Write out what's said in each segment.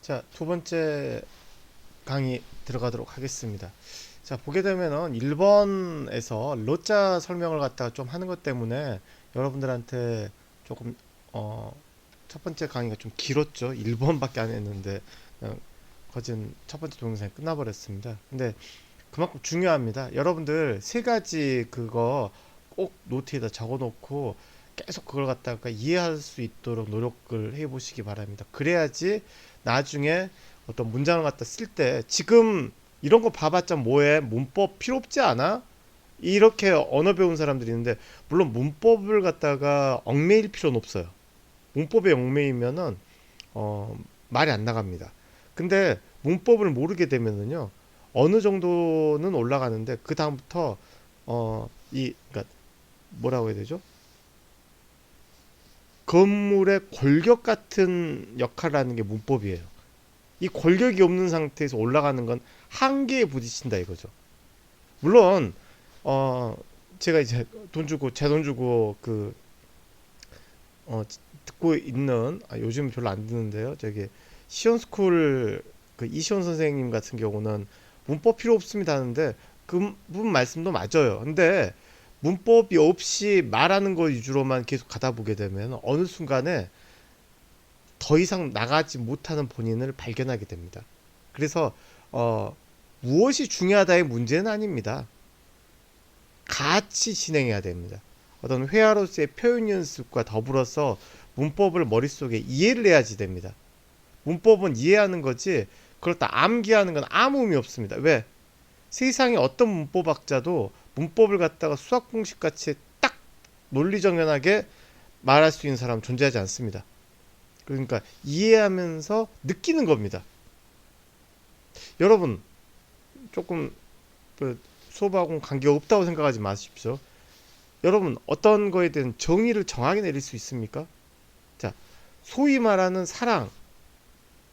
자, 두 번째 강의 들어가도록 하겠습니다. 자, 보게 되면은 1번에서 로자 설명을 갖다가 좀 하는 것 때문에 여러분들한테 조금 첫 번째 강의가 좀 길었죠. 1번밖에 안 했는데 그냥 거진 첫 번째 동영상이 끝나버렸습니다. 근데 그만큼 중요합니다. 여러분들 세 가지 그거 꼭 노트에다 적어 놓고 계속 그걸 갖다가 이해할 수 있도록 노력을 해 보시기 바랍니다. 그래야지 나중에 어떤 문장을 갖다 쓸 때 지금 이런 거 봐봤자 뭐해? 문법 필요 없지 않아? 이렇게 언어 배운 사람들이 있는데 물론 문법을 갖다가 얽매일 필요는 없어요. 문법에 얽매이면은 말이 안 나갑니다. 근데 문법을 모르게 되면은요 어느 정도는 올라가는데 그 다음부터 그러니까 뭐라고 해야 되죠? 건물의 골격 같은 역할을 하는 게 문법이에요. 이 골격이 없는 상태에서 올라가는 건 한계에 부딪힌다 이거죠. 물론 어 제가 이제 돈 주고 제 돈 주고 어, 듣고 있는 요즘 별로 안 듣는데요. 저기 시온스쿨 그 이시온 선생님 같은 경우는 문법 필요 없습니다 하는데 그분 말씀도 맞아요. 근데 문법이 없이 말하는 거 위주로만 계속 가다 보게 되면 어느 순간에 더 이상 나가지 못하는 본인을 발견하게 됩니다. 그래서 무엇이 중요하다의 문제는 아닙니다. 같이 진행해야 됩니다. 어떤 회화로서의 표현 연습과 더불어서 문법을 머릿속에 이해를 해야지 됩니다. 문법은 이해하는 거지 그걸 다 암기하는 건 아무 의미 없습니다. 왜? 세상에 어떤 문법학자도 문법을 갖다가 수학 공식 같이 딱 논리정연하게 말할 수 있는 사람 존재하지 않습니다. 그러니까 이해하면서 느끼는 겁니다. 여러분 조금 그 수업하고는 관계가 없다고 생각하지 마십시오. 여러분 어떤 거에 대한 정의를 정하게 내릴 수 있습니까? 자, 소위 말하는 사랑.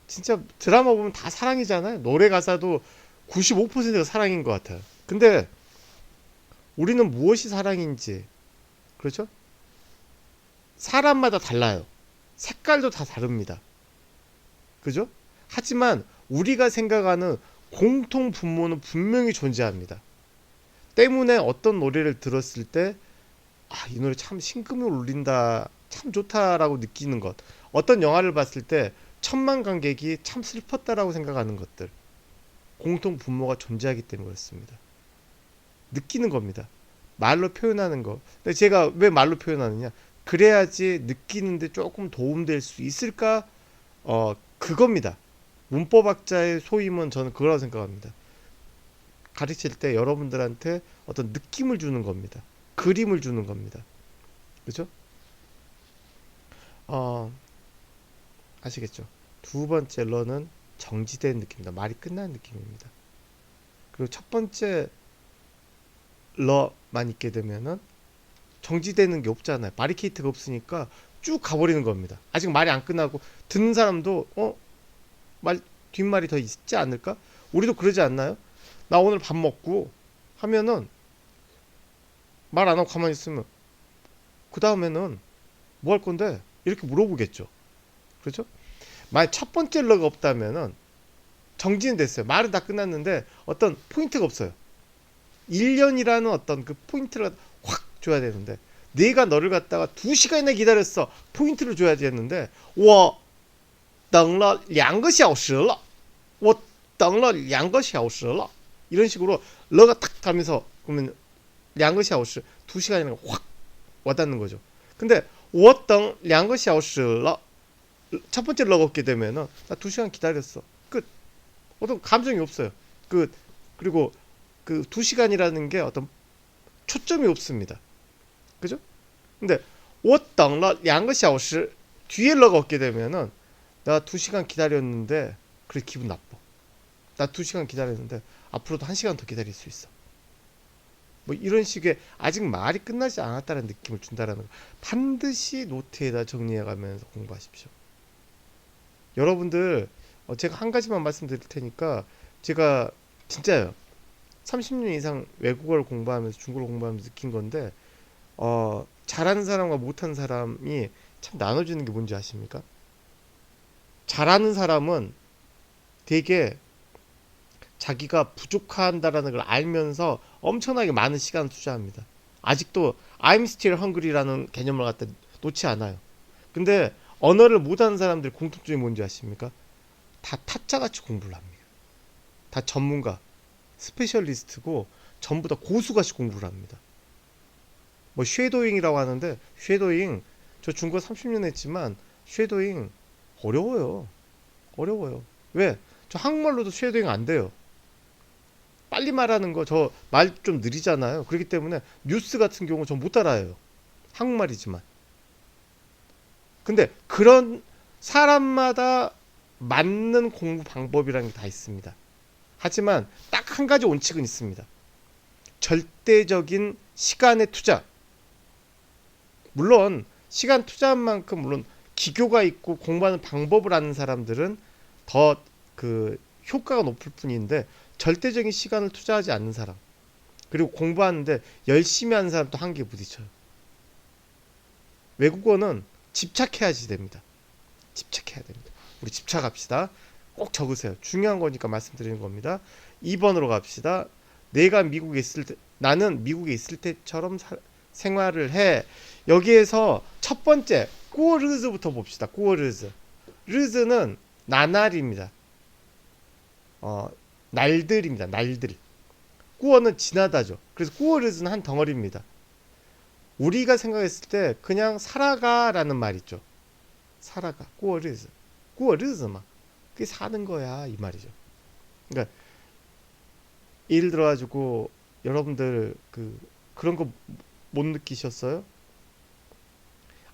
진짜 드라마 보면 다 사랑이잖아요. 노래 가사도 95%가 사랑인 것 같아요. 근데 우리는 무엇이 사랑인지, 그렇죠? 사람마다 달라요. 색깔도 다 다릅니다. 그죠? 하지만 우리가 생각하는 공통 분모는 분명히 존재합니다. 때문에 어떤 노래를 들었을 때, 이 노래 참 심금을 울린다, 참 좋다라고 느끼는 것. 어떤 영화를 봤을 때 천만 관객이 참 슬펐다라고 생각하는 것들. 공통 분모가 존재하기 때문에 그렇습니다. 느끼는 겁니다. 말로 표현하는 거. 근데 제가 왜 말로 표현하느냐? 그래야지 느끼는데 조금 도움될 수 있을까? 그겁니다. 문법학자의 소임은 저는 그거라고 생각합니다. 가르칠 때 여러분들한테 어떤 느낌을 주는 겁니다. 그림을 주는 겁니다. 그죠? 어, 아시겠죠? 두 번째 러는 정지된 느낌입니다. 말이 끝난 느낌입니다. 그리고 첫 번째 러만 있게 되면은 정지되는 게 없잖아요. 바리케이트가 없으니까 쭉 가버리는 겁니다. 아직 말이 안 끝나고 듣는 사람도 말 뒷말이 더 있지 않을까? 우리도 그러지 않나요? 나 오늘 밥 먹고 하면은 말 안 하고 가만히 있으면 그 다음에는 뭐 할 건데? 이렇게 물어보겠죠. 그렇죠? 만약 첫 번째 러가 없다면은 정지는 됐어요. 말은 다 끝났는데 어떤 포인트가 없어요. 1년이라는 어떤 그 포인트를 확 줘야 되는데 내가 너를 갖다가 2시간이나 기다렸어. 포인트를 줘야 되는데 我等了2个小时了我等了2个小时了 이런 식으로 러가 탁 가면서 그러면 2个小时 2시간이나 확 와닿는 거죠. 근데 我等2个小时了첫 번째 러가 없게 되면은 나 2시간 기다렸어. 끝. 어떤 감정이 없어요. 끝. 그리고 그 2시간이라는 게 어떤 초점이 없습니다. 그죠? 근데 我等了2个小时 뒤에 러가 없게 되면은 나 2시간 기다렸는데 그래 기분 나빠. 나 2시간 기다렸는데 앞으로도 1시간 더 기다릴 수 있어. 뭐 이런 식의 아직 말이 끝나지 않았다는 느낌을 준다라는 거 반드시 노트에다 정리해 가면서 공부하십시오. 여러분들 제가 한 가지만 말씀드릴 테니까 제가 진짜요. 30년 이상 외국어를 공부하면서 중국어를 공부하면서 느낀 건데 잘하는 사람과 못하는 사람이 참 나눠지는 게 뭔지 아십니까? 잘하는 사람은 되게 자기가 부족한다라는 걸 알면서 엄청나게 많은 시간을 투자합니다. 아직도 I'm still hungry라는 개념을 갖다 놓지 않아요. 근데 언어를 못하는 사람들 공통점이 뭔지 아십니까? 다 타짜같이 공부를 합니다. 다 전문가, 스페셜리스트고 전부 다 고수같이 공부를 합니다. 뭐 쉐도잉이라고 하는데 쉐도잉 저 중국어 30년 했지만 쉐도잉 어려워요. 어려워요. 왜? 저 한국말로도 쉐도잉 안 돼요. 빨리 말하는 거 저 말 좀 느리잖아요. 그렇기 때문에 뉴스 같은 경우 전 못 따라해요. 한국말이지만. 근데 그런 사람마다 맞는 공부 방법이라는 게 다 있습니다. 하지만 딱 한 가지 원칙은 있습니다. 절대적인 시간의 투자. 물론 시간 투자한 만큼 물론 기교가 있고 공부하는 방법을 아는 사람들은 더 그 효과가 높을 뿐인데 절대적인 시간을 투자하지 않는 사람 그리고 공부하는데 열심히 하는 사람도 한계에 부딪혀요. 외국어는 집착해야지 됩니다. 집착해야 됩니다. 우리 집착합시다. 꼭 적으세요. 중요한 거니까 말씀드리는 겁니다. 2번으로 갑시다. 내가 미국에 있을 때 나는 미국에 있을 때처럼 생활을 해. 여기에서 첫 번째 꾸어르즈부터 봅시다. 꾸어르즈. 르즈는 나날입니다. 날들입니다. 날들. 꾸어는 지나다죠. 그래서 꾸어르즈는 한 덩어리입니다. 우리가 생각했을 때 그냥 살아가라는 말 있죠. 살아가. 꾸어르즈. 꾸어르즈만. 그게 사는 거야 이 말이죠. 그러니까 예를 들어 가지고 여러분들 그런 거 못 느끼셨어요?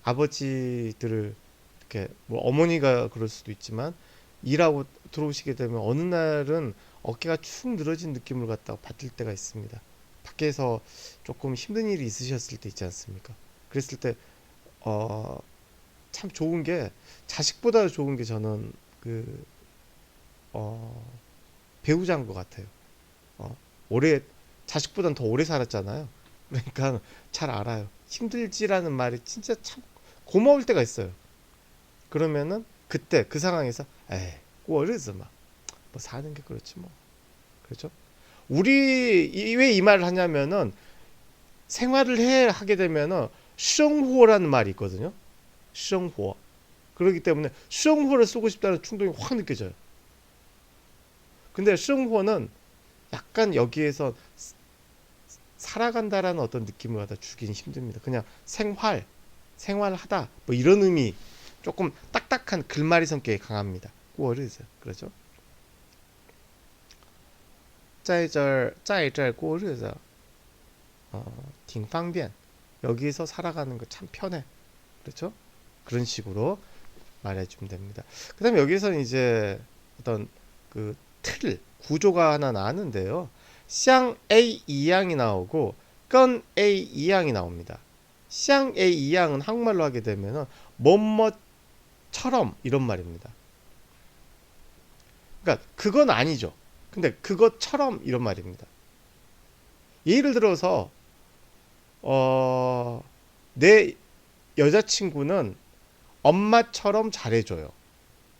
아버지들을 이렇게 뭐 어머니가 그럴 수도 있지만 일하고 들어오시게 되면 어느 날은 어깨가 축 늘어진 느낌을 갖다가 받을 때가 있습니다. 밖에서 조금 힘든 일이 있으셨을 때 있지 않습니까? 그랬을 때 참 좋은 게 자식보다 좋은 게 저는 배우자인 것 같아요. 오래 자식보다는 더 오래 살았잖아요. 그러니까 잘 알아요. 힘들지라는 말이 진짜 참 고마울 때가 있어요. 그러면은 그때 그 상황에서 에이 꼬르즈 막 뭐 사는 게 그렇지 뭐 그렇죠? 우리 왜 이 말을 하냐면은 생활을 하게 되면은 셩호라는 말이 있거든요. 셩호. 그렇기 때문에 셩호를 쓰고 싶다는 충동이 확 느껴져요. 근데 셩호는 약간 여기에서 살아간다라는 어떤 느낌을 갖다 주긴 힘듭니다. 그냥 생활하다 뭐 이런 의미 조금 딱딱한 글말이 성격이 강합니다. 꾸어르즈 그렇죠? 在这儿 过日子 挺方便 여기서 살아가는 거 참 편해 그렇죠? 그런 식으로 말해주면 됩니다. 그 다음에 여기서는 이제 어떤 구조가 하나 나왔는데요. 쌍 A 2양이 나오고 건 A 2양이 나옵니다. 쌍 A 2양은 한국말로 하게 되면 뭐뭐처럼 이런 말입니다. 그러니까 그건 아니죠. 근데 그것처럼 이런 말입니다. 예를 들어서 내 여자친구는 엄마처럼 잘해줘요.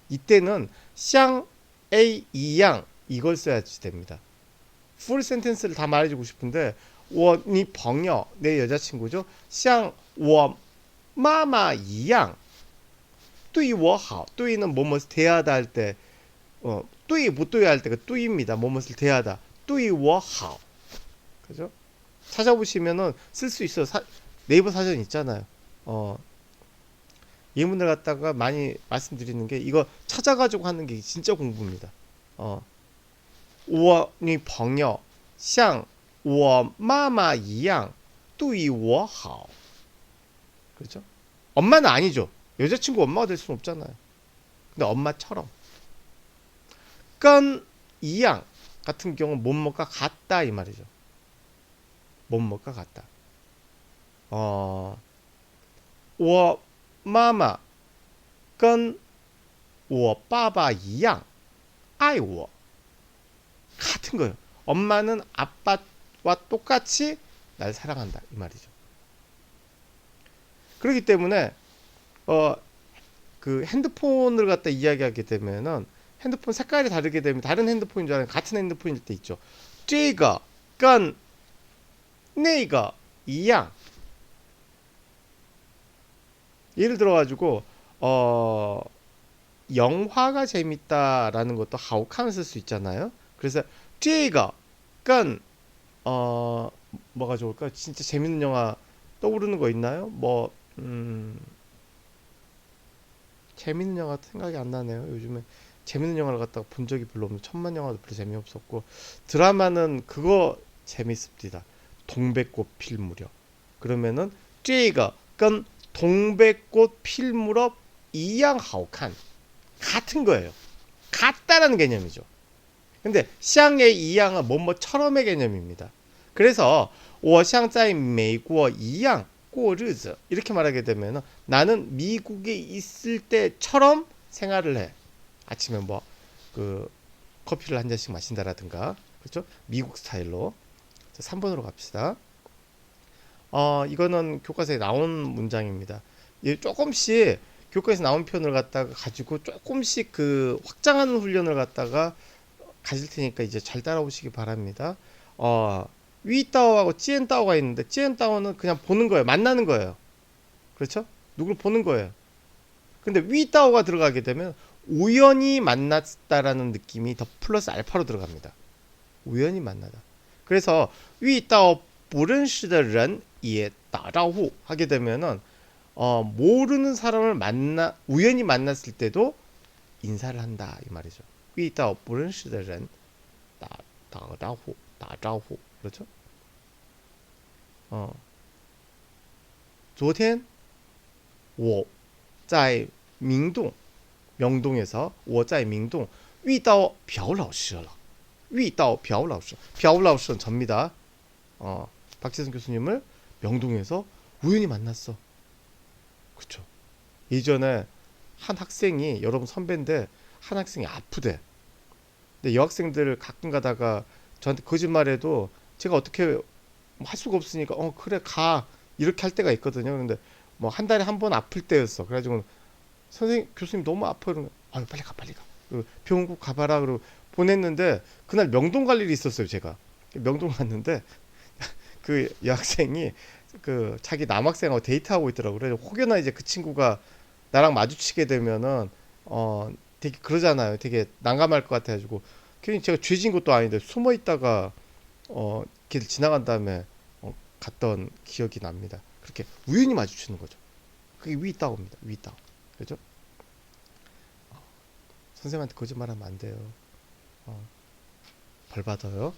이때는 쌍 A 2양 이걸 써야지 됩니다. 풀 센텐스를 다 말해주고 싶은데 我你朋友 내 여자친구죠. 像我妈妈一样对我好 对는 뭐뭇을 대하다 할 때 对못对할 때가 对입니다. 뭐뭇을 대하다 对我好 그죠? 찾아보시면은 쓸 수 있어요. 네이버 사전 있잖아요. 예문을 갖다가 많이 말씀드리는 게 이거 찾아가지고 하는 게 진짜 공부입니다. 我女朋友像我妈妈一样对我好 그렇죠? 엄마는 아니죠. 여자친구 엄마가 될 수는 없잖아요. 근데 엄마처럼 跟一样 같은 경우는 뭐뭐가 같다 이 말이죠. 뭐뭐가 같다. 我妈妈跟我爸爸一样爱我 같은 거예요. 엄마는 아빠와 똑같이 날 사랑한다 이 말이죠. 그렇기 때문에 그 핸드폰을 갖다 이야기하게 되면은 핸드폰 색깔이 다르게 되면 다른 핸드폰인 줄 알아요. 같은 핸드폰일 때 있죠. 这个跟那个一样. 예를 들어가지고 영화가 재밌다라는 것도 하오칸을 쓸 수 있잖아요. 그래서 这个跟 뭐가 좋을까? 진짜 재밌는 영화 떠오르는 거 있나요? 재밌는 영화 생각이 안 나네요. 요즘에 재밌는 영화를 갖다가 본 적이 별로 없는 천만 영화도 별로 재미없었고 드라마는 그거 재밌습니다. 동백꽃 필 무렵. 그러면은 这个跟 동백꽃 필 무렵 一样好看 같은 거예요. 같다라는 개념이죠. 근데 相의 一样은 뭐뭐처럼의 개념입니다. 그래서 我像在美国一样过日子 이렇게 말하게 되면 나는 미국에 있을 때처럼 생활을 해. 아침에 뭐 그 커피를 한 잔씩 마신다라든가, 그렇죠? 미국 스타일로. 자, 3번으로 갑시다. 이거는 교과서에 나온 문장입니다. 조금씩 교과에서 나온 표현을 갖다가 가지고 조금씩 그 확장하는 훈련을 갖다가 가질 테니까 이제 잘 따라오시기 바랍니다. 위따오하고 찌엔따오가 있는데 찌엔따오는 그냥 보는 거예요. 만나는 거예요. 그렇죠? 누구를 보는 거예요. 근데 위따오가 들어가게 되면 우연히 만났다라는 느낌이 더 플러스 알파로 들어갑니다. 우연히 만나다. 그래서 위따오 不认识的人也打招呼 하게 되면은 모르는 사람을 우연히 만났을 때도 인사를 한다 이 말이죠. 遇到不认识的人打招呼 그렇죠? 昨天我在明洞 명동에서 我在明洞遇到朴老师了. 遇到朴老师.朴老师는 접니다. 박재성 교수님을 명동에서 우연히 만났어. 그쵸. 예전에 한 학생이, 여러분 선배인데 한 학생이 아프대. 근데 여학생들 가끔 가다가 저한테 거짓말해도 제가 어떻게 할 수가 없으니까 그래 가 이렇게 할 때가 있거든요. 근데 뭐 한 달에 한 번 아플 때였어. 그래가지고 선생님 교수님 너무 아파요. 아유 빨리 가. 병원국 가봐라. 그러고 보냈는데 그날 명동 갈 일이 있었어요. 제가 명동 갔는데 그 여학생이 그 자기 남학생하고 데이트하고 있더라고요. 그래서 혹여나 이제 그 친구가 나랑 마주치게 되면은 되게 그러잖아요. 되게 난감할 것 같아가지고 괜히 제가 죄진 것도 아닌데 숨어 있다가 길 지나간 다음에 갔던 기억이 납니다. 그렇게 우연히 마주치는 거죠. 그게 위따오입니다. 위따오. 그죠? 선생님한테 거짓말하면 안 돼요. 벌 받아요.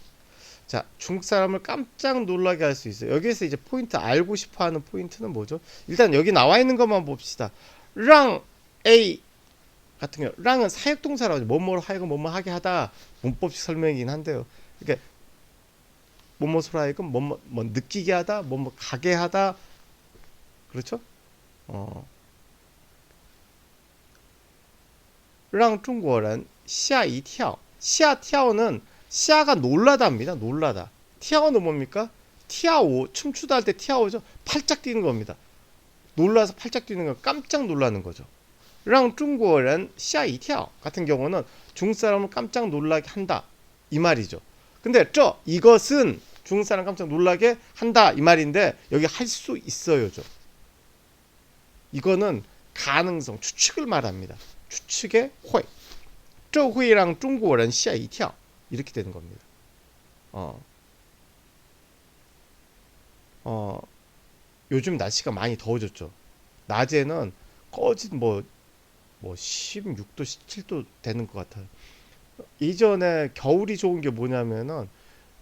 자, 중국 사람을 깜짝 놀라게 할 수 있어요. 여기에서 이제 포인트, 알고 싶어 하는 포인트는 뭐죠? 일단 여기 나와 있는 것만 봅시다. 랑 A 같은 경우, 랑은 사역동사라고 하죠. 뭐뭐로 하여금 뭐뭐 하게 하다. 문법식 설명이긴 한데요. 그러니까 뭐뭐로 하여금 뭐뭐 느끼게 하다, 뭐뭐 가게 하다. 그렇죠? 让中国人吓一跳. 吓跳는 시아가 놀라다입니다. 놀라다. 티아오는 뭡니까? 티아오, 춤추다 할 때 티아오죠. 팔짝 뛰는 겁니다. 놀라서 팔짝 뛰는 건 깜짝 놀라는 거죠. 让中国人吓一跳 같은 경우는 중국 사람을 깜짝 놀라게 한다 이 말이죠. 근데 이것은 중국 사람 깜짝 놀라게 한다 이 말인데 여기 할 수 있어요죠. 이거는 가능성, 추측을 말합니다. 추측의 회. 这会让中国人吓一跳 이렇게 되는 겁니다. 요즘 날씨가 많이 더워졌죠. 낮에는 꺼진 뭐 16도, 17도 되는 것 같아요. 이전에 겨울이 좋은 게 뭐냐면은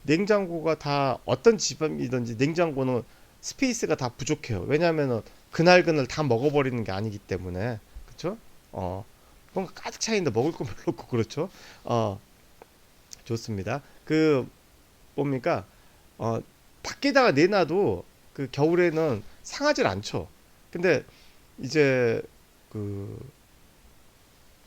냉장고가 다 어떤 집이든지 냉장고는 스페이스가 다 부족해요. 왜냐면은 그날 다 먹어버리는 게 아니기 때문에. 그렇죠? 뭔가 가득 차 있는데 먹을 거 별로 없고 그렇죠? 좋습니다. 그 뭡니까? 밖에다가 내놔도 그 겨울에는 상하질 않죠. 근데 이제 그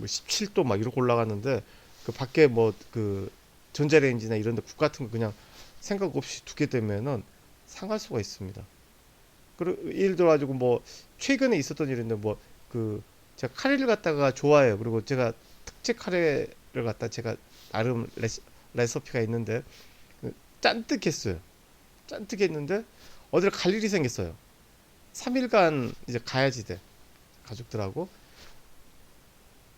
뭐 17도 막 이렇게 올라가는데 그 밖에 뭐 그 전자레인지나 이런 데 국 같은 거 그냥 생각 없이 두게 되면은 상할 수가 있습니다. 그리고 예를 들어 가지고 뭐 최근에 있었던 일인데 뭐 그 제가 카레를 갖다가 좋아해요. 그리고 제가 특제 카레를 갖다 제가 나름 레시피가 있는데 짠뜩 했어요. 짠뜩 했는데 어디를 갈 일이 생겼어요. 3일간 이제 가야지 돼. 가족들하고.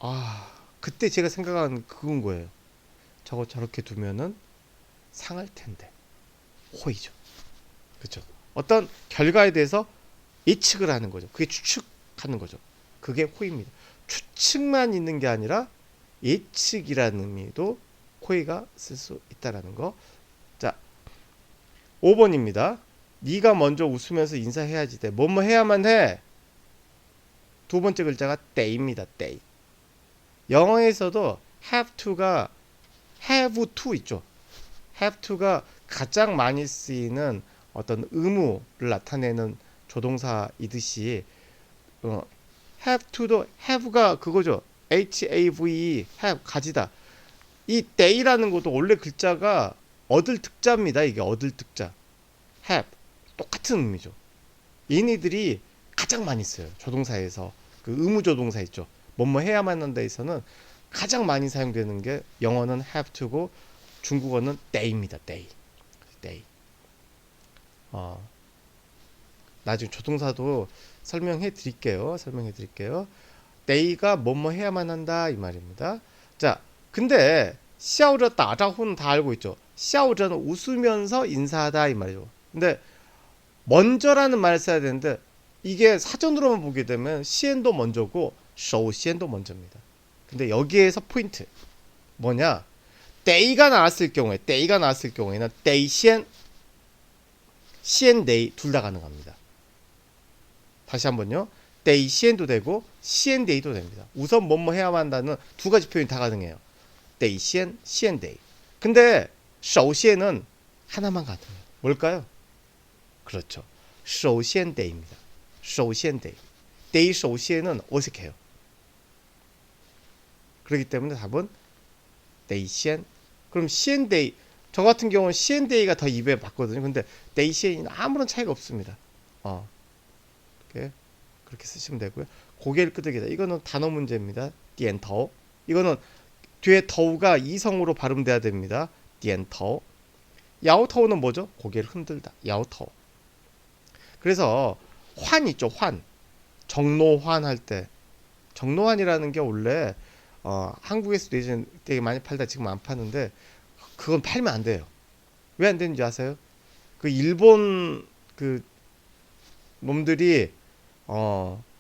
아, 그때 제가 생각한 그건 거예요. 저거 저렇게 두면은 상할 텐데. 호의죠. 그렇죠. 어떤 결과에 대해서 예측을 하는 거죠. 그게 추측하는 거죠. 그게 호의입니다. 추측만 있는 게 아니라 예측이라는 의미도 호의가 쓸 수 있다라는 거. 자, 5번입니다. 네가 먼저 웃으면서 인사해야지 돼. 뭐뭐 해야만 해. 두 번째 글자가 때입니다. 때. 영어에서도 have to가 have to 있죠. have to가 가장 많이 쓰이는 어떤 의무를 나타내는 조동사이듯이 have to도 have가 그거죠. have, have 가지다. 이 day라는 것도 원래 글자가 얻을 특자입니다. 이게 얻을 특자. have 똑같은 의미죠. 얘네들이 가장 많이 써요. 조동사에서 그 의무 조동사 있죠. 뭐뭐 해야만 한다에서는 가장 많이 사용되는 게 영어는 have to고 중국어는 day입니다. day. day. 나중에 조동사도 설명해 드릴게요. day가 뭐뭐 해야만 한다 이 말입니다. 자, 근데 샤오르 따자후는 다 알고 있죠. 샤오르는 웃으면서 인사하다 이 말이죠. 근데 먼저라는 말을 써야 되는데 이게 사전으로만 보게 되면 시엔도 먼저고 쇼시엔도 먼저입니다. 근데 여기에서 포인트 뭐냐? day가 나왔을 경우에는 day 시엔 day 둘 다 가능합니다. 다시 한번요. day 시엔도 되고 시엔 day도 됩니다. 우선 뭐뭐 해야만 한다는 두 가지 표현이 다 가능해요. day 시엔 day. 근데 쇼시엔은 하나만 가능해요. 뭘까요? 그렇죠. 쇼시엔 day입니다. 쇼시엔 day. day 쇼시엔은 어색해요. 그렇기 때문에 답은 day 시엔. 그럼 시엔 day 저 같은 경우는 시엔 day가 더 입에 맞거든요. 근데 day 시엔은 아무런 차이가 없습니다. 그렇게 쓰시면 되고요. 고개를 끄덕이다. 이거는 단어 문제입니다. 디엔터. 이거는 뒤에 터우가 이성으로 발음돼야 됩니다. 디엔터. 야오터우는 뭐죠? 고개를 흔들다. 야오터. 그래서 환 있죠. 환. 정로환 할 때. 정로환이라는 게 원래 한국에서도 예전에 되게 많이 팔다 지금 안 파는데 그건 팔면 안 돼요. 왜 안 되는지 아세요? 그 일본 그 놈들이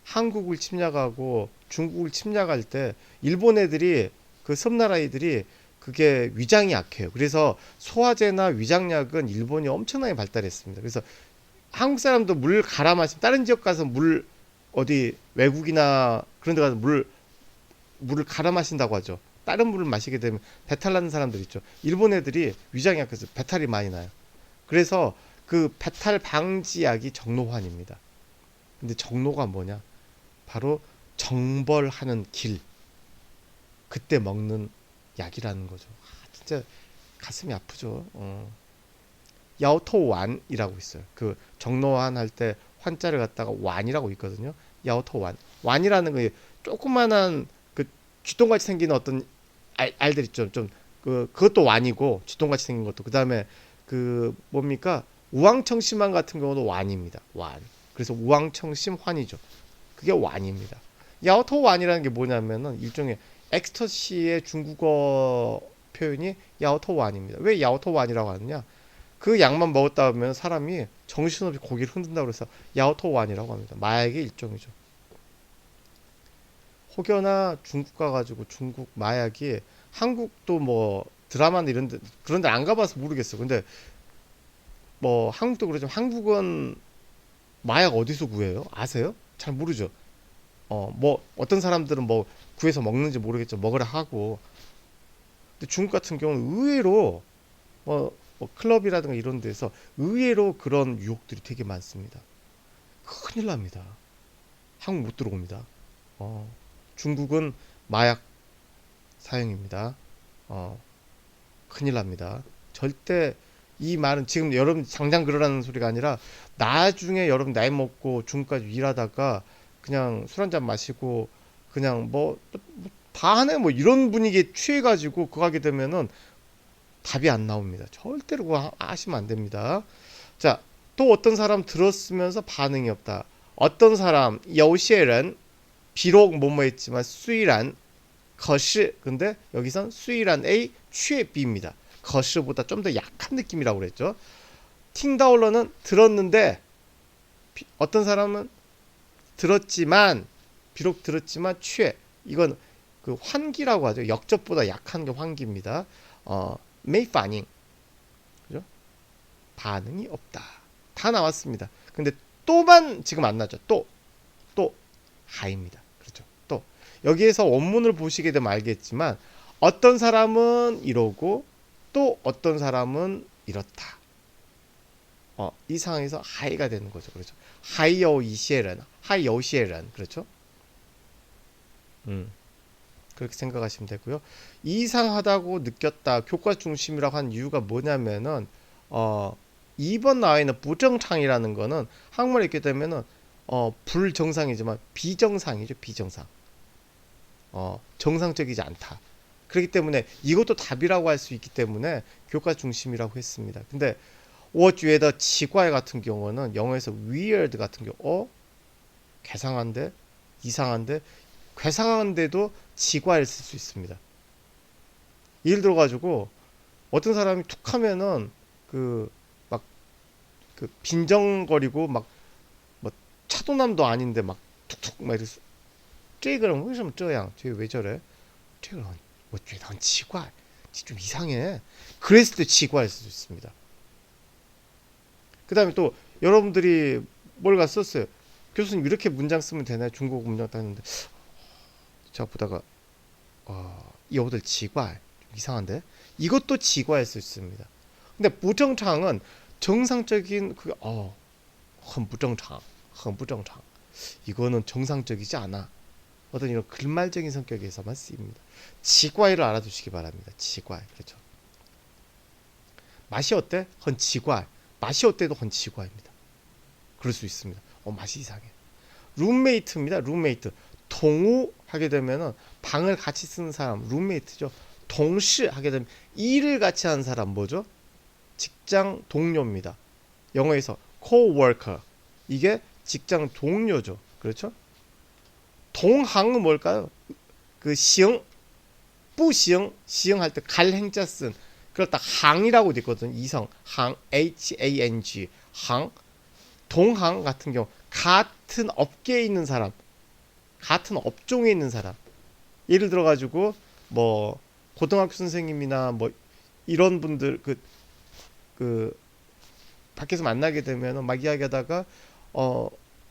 한국을 침략하고 중국을 침략할 때 일본 애들이 그 섬나라 애들이 그게 위장이 약해요. 그래서 소화제나 위장약은 일본이 엄청나게 발달했습니다. 그래서 한국 사람도 물 갈아 마시면 다른 지역 가서 물 어디 외국이나 그런 데 가서 물을 갈아 마신다고 하죠. 다른 물을 마시게 되면 배탈 나는 사람들 있죠. 일본 애들이 위장이 약해서 배탈이 많이 나요. 그래서 그 배탈 방지약이 정로환입니다. 근데 정로가 뭐냐? 바로 정벌하는 길. 그때 먹는 약이라는 거죠. 진짜 가슴이 아프죠. 야오토완이라고 있어요. 그 정로환 할 때 환자를 갖다가 완이라고 있거든요. 야오토완. 완이라는 거 조그만한 그 쥐똥같이 생긴 어떤 알들 있죠. 좀 그것도 완이고 쥐똥같이 생긴 것도. 그다음에 그 뭡니까? 우황청심환 같은 경우도 완입니다. 완. 그래서 우황청심 환이죠. 그게 완입니다. 야오토완이라는 게 뭐냐면은 일종의 엑스터시의 중국어 표현이 야오토완입니다. 왜 야오토완이라고 하느냐? 그 약만 먹었다 보면 사람이 정신없이 고기를 흔든다고 해서 야오토완이라고 합니다. 마약의 일종이죠. 혹여나 중국 가가지고 중국 마약이 한국도 뭐 드라마나 이런데 그런데 안 가봐서 모르겠어. 근데 뭐 한국도 그러지만 한국은 마약 어디서 구해요? 아세요? 잘 모르죠. 뭐 어떤 사람들은 뭐 구해서 먹는지 모르겠죠. 먹으라 하고. 근데 중국 같은 경우는 의외로 뭐 클럽이라든가 이런 데서 의외로 그런 유혹들이 되게 많습니다. 큰일 납니다. 한국 못 들어옵니다. 중국은 마약 사용입니다. 큰일 납니다. 절대 이 말은 지금 여러분 당장 그러라는 소리가 아니라 나중에 여러분 나이 먹고 중국까지 일하다가 그냥 술 한잔 마시고 그냥 뭐 다 하네 뭐 이런 분위기에 취해가지고 그거 하게 되면은 답이 안 나옵니다. 절대로 그거 하시면 안 됩니다. 자, 또 어떤 사람 들었으면서 반응이 없다. 어떤 사람, 有些人 비록 뭐뭐 했지만 虽然 거시 근데 여기선 虽然 A 却 B입니다. 거시보다 좀 더 약한 느낌이라고 그랬죠. 팅다올러는 들었는데 어떤 사람은 들었지만 비록 들었지만 취 이건 그 환기라고 하죠. 역접보다 약한 게 환기입니다. 메이 파닝 그죠? 반응이 없다. 다 나왔습니다. 근데 또만 지금 안 나죠. 또 하입니다. 그렇죠. 또 여기에서 원문을 보시게 되면 알겠지만 어떤 사람은 이러고 또 어떤 사람은 이렇다. 이 상황에서 하이가 되는 거죠. 그렇죠. 하이요 이시에런, 하이요 시에런 그렇죠. 그렇게 생각하시면 되고요. 이상하다고 느꼈다. 교과 중심이라고 한 이유가 뭐냐면은 2번 나와 있는 부정창이라는 거는 한국말에 읽게 되면은 불정상이지만 비정상이죠. 비정상. 정상적이지 않다. 그렇기 때문에 이것도 답이라고 할 수 있기 때문에 교과 중심이라고 했습니다. 근데 我觉得奇怪 같은 경우는 영어에서 weird 같은 경우 괴상한데 이상한데 괴상한데도 지과를 쓸 수 있습니다. 예를 들어 가지고 어떤 사람이 툭 하면은 막 빈정거리고 막 뭐 차도남도 아닌데 막 툭툭 막 이래서 这个人为什么这样? 쟤 왜 저래? 这个人我觉得很奇怪. 좀 이상해. 그랬을 때 지과를 쓸 수 있습니다. 그 다음에 또 여러분들이 뭘 갔었어요. 교수님 이렇게 문장 쓰면 되나요? 중국어 문장 따는데 제가 보다가 이 어들 지과 이상한데 이것도 지과에 쓸 수 있습니다. 근데 부정창은 정상적인 그게很不正常很不正常 이거는 정상적이지 않아. 어떤 이런 글말적인 성격에서만 쓰입니다. 지과를 알아두시기 바랍니다. 지과 그렇죠. 맛이 어때? 很奇怪 맛이 어때도 很奇怪입니다. 그럴 수 있습니다. 맛이 이상해. 룸메이트입니다. 룸메이트. 동우 하게 되면은 방을 같이 쓰는 사람 룸메이트죠. 동시 하게 되면 일을 같이 하는 사람 뭐죠? 직장 동료입니다. 영어에서 coworker 이게 직장 동료죠. 그렇죠? 동항은 뭘까요? 그 시응, 뿌시응, 시응할 때 갈 행자 쓴 그렇다 항이라고 돼 있거든요. 이성, 항, H-A-N-G, 항. 동항 같은 경우 같은 업계에 있는 사람, 같은 업종에 있는 사람. 예를 들어 가지고 뭐 고등학교 선생님이나 뭐 이런 분들 그 밖에서 만나게 되면 막 이야기하다가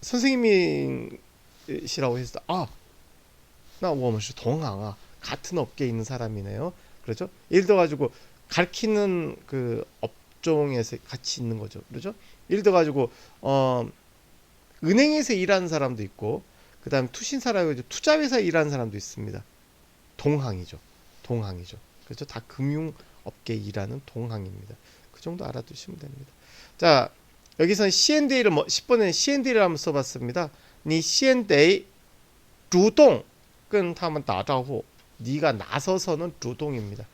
선생님이시라고 했을 때 나我们是同行啊 같은 업계에 있는 사람이네요. 그렇죠? 예를 들어 가지고 가르치는 그 업종에서 같이 있는 거죠. 그렇죠? 예를 들어 가지고 은행에서 일하는 사람도 있고 그다음에 투신사라고 해서 투자회사에 일하는 사람도 있습니다. 동항이죠. 동항이죠. 그렇죠? 다 금융업계에 일하는 동항입니다. 그 정도 알아두시면 됩니다. 자, 여기서는 C&D를 10번에는 C&D를 한번 써봤습니다. 니 C&D 主动跟他们打招呼 네가 나서서는 주동입니다.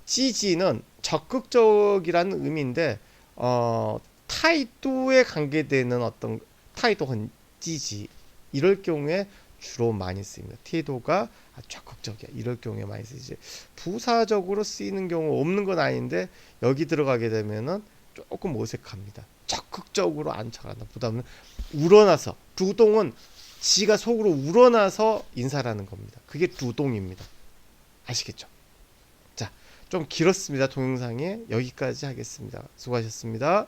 지지는 적극적이라는 의미인데 타이도에 관계되는 어떤 타이도는 지지 이럴 경우에 주로 많이 쓰입니다. 태도가 적극적이야 이럴 경우에 많이 쓰이지. 부사적으로 쓰이는 경우 없는 건 아닌데 여기 들어가게 되면은 조금 어색합니다. 적극적으로 안 척한다. 보다는 우러나서 주동은 지가 속으로 우러나서 인사라는 겁니다. 그게 주동입니다. 아시겠죠? 자, 좀 길었습니다. 동영상에 여기까지 하겠습니다. 수고하셨습니다.